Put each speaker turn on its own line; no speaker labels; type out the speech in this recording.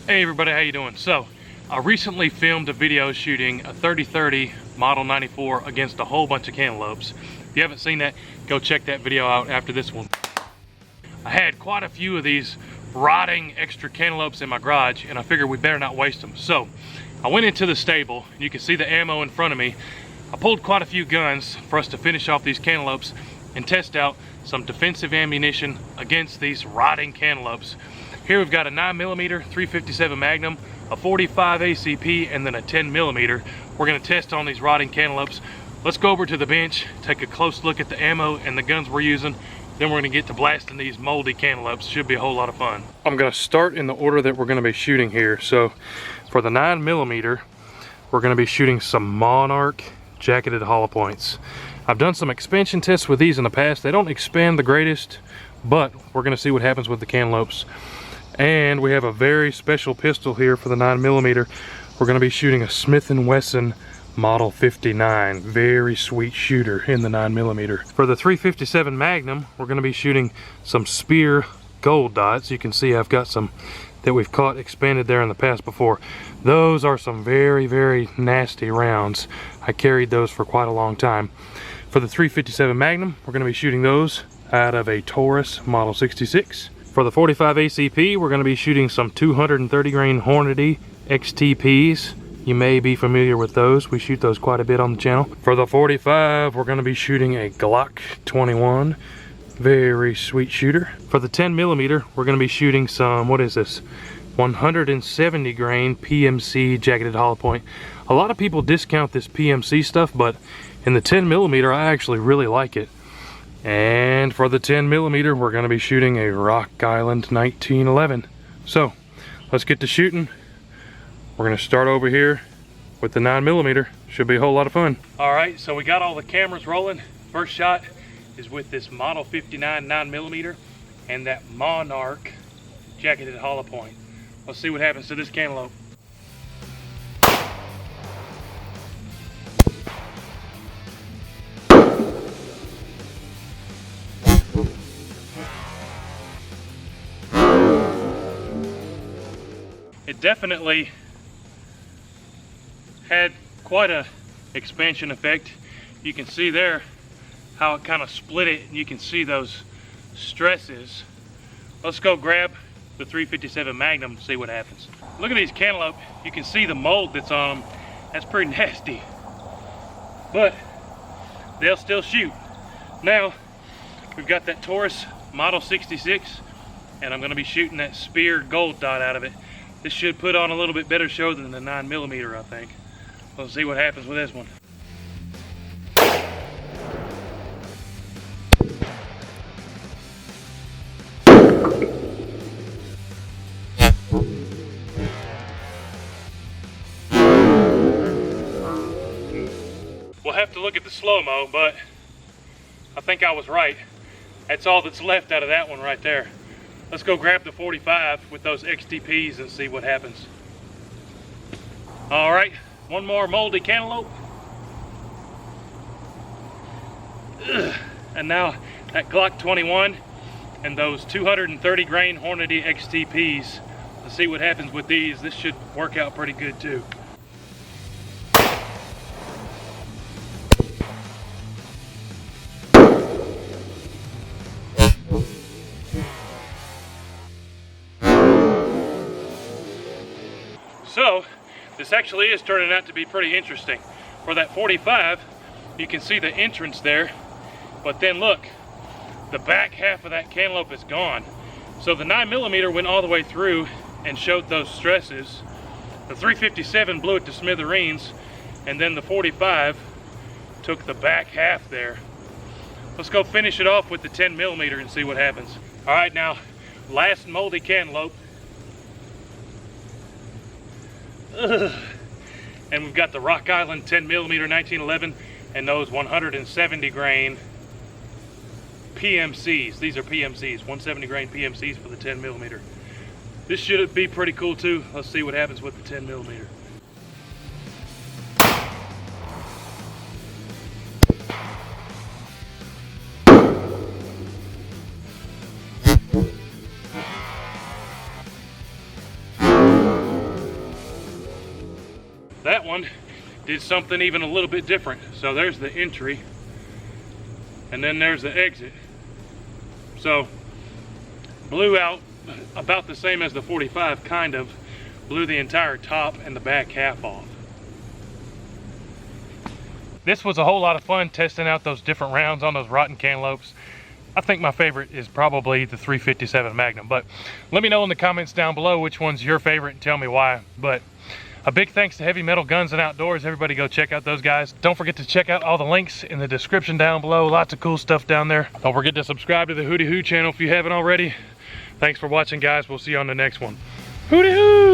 Hey everybody, how you doing? So, I recently filmed a video shooting a 30-30 Model 94 against a whole bunch of cantaloupes. If you haven't seen that, go check that video out after this one. I had quite a few of these rotting extra cantaloupes in my garage, and I figured we better not waste them. So, I went into the stable, and you can see the ammo in front of me. I pulled quite a few guns for us to finish off these cantaloupes and test out some defensive ammunition against these rotting cantaloupes. Here we've got a 9mm 357 Magnum, a 45 ACP, and then a 10mm. We're going to test on these rotting cantaloupes. Let's go over to the bench, take a close look at the ammo and the guns we're using. Then we're going to get to blasting these moldy cantaloupes. Should be a whole lot of fun. I'm going to start in the order that we're going to be shooting here. So for the 9mm, we're going to be shooting some Monarch jacketed hollow points. I've done some expansion tests with these in the past. They don't expand the greatest, but we're going to see what happens with the cantaloupes. And we have a very special pistol here for the 9mm. We're going to be shooting a Smith & Wesson Model 59. Very sweet shooter in the 9mm. For the 357 Magnum, we're going to be shooting some Spear gold dots. You can see I've got some that we've caught expanded there in the past before. Those are some very, very nasty rounds. I carried those for quite a long time. For the 357 Magnum, we're going to be shooting those out of a Taurus Model 66. For the 45 ACP, we're going to be shooting some 230 grain Hornady XTPs. You may be familiar with those. We shoot those quite a bit on the channel. For the 45, we're going to be shooting a Glock 21. Very sweet shooter. For the 10mm, we're going to be shooting some, what is this? 170 grain PMC jacketed hollow point. A lot of people discount this PMC stuff, but in the 10mm, I actually really like it. And for the 10mm, we're going to be shooting a Rock Island 1911. So, let's get to shooting. We're going to start over here with the 9mm. Should be a whole lot of fun. Alright, so we got all the cameras rolling. First shot is with this Model 59 9mm and that Monarch jacketed hollow point. Let's see what happens to this cantaloupe. It definitely had quite a expansion effect. You can see there how it kind of split it, and you can see those stresses. Let's go grab the 357 Magnum and see what happens. Look at these cantaloupe. You can see the mold that's on them. That's pretty nasty, but they'll still shoot. Now we've got that Taurus Model 66, and I'm going to be shooting that Spear gold dot out of it. This should put on a little bit better show than the 9mm, I think. Let's see what happens with this one. We'll have to look at the slow-mo, but I think I was right. That's all that's left out of that one right there. Let's go grab the 45 with those XTPs and see what happens. All right, one more moldy cantaloupe. Ugh. And now that Glock 21 and those 230 grain Hornady XTPs. Let's see what happens with these. This should work out pretty good too. So, this actually is turning out to be pretty interesting. For that 45, you can see the entrance there, but then look, the back half of that cantaloupe is gone. So the 9mm went all the way through and showed those stresses. The 357 blew it to smithereens, and then the 45 took the back half there. Let's go finish it off with the 10mm and see what happens. All right, now, last moldy cantaloupe. Ugh. And we've got the Rock Island 10mm 1911 and those 170 grain PMCs. These are PMCs, 170 grain PMCs for the 10mm. This should be pretty cool too. Let's see what happens with the 10mm. that one did something even a little bit different. So there's the entry, and then there's the exit. So blew out about the same as the 45, kind of. Blew the entire top and the back half off. This was a whole lot of fun testing out those different rounds on those rotten cantaloupes. I think my favorite is probably the 357 Magnum, but let me know in the comments down below which one's your favorite and tell me why. But a big thanks to Heavy Metal Guns and Outdoors. Everybody go check out those guys. Don't forget to check out all the links in the description down below. Lots of cool stuff down there. Don't forget to subscribe to the WHOTEEWHO channel if you haven't already. Thanks for watching, guys. We'll see you on the next one. WHOTEEWHO!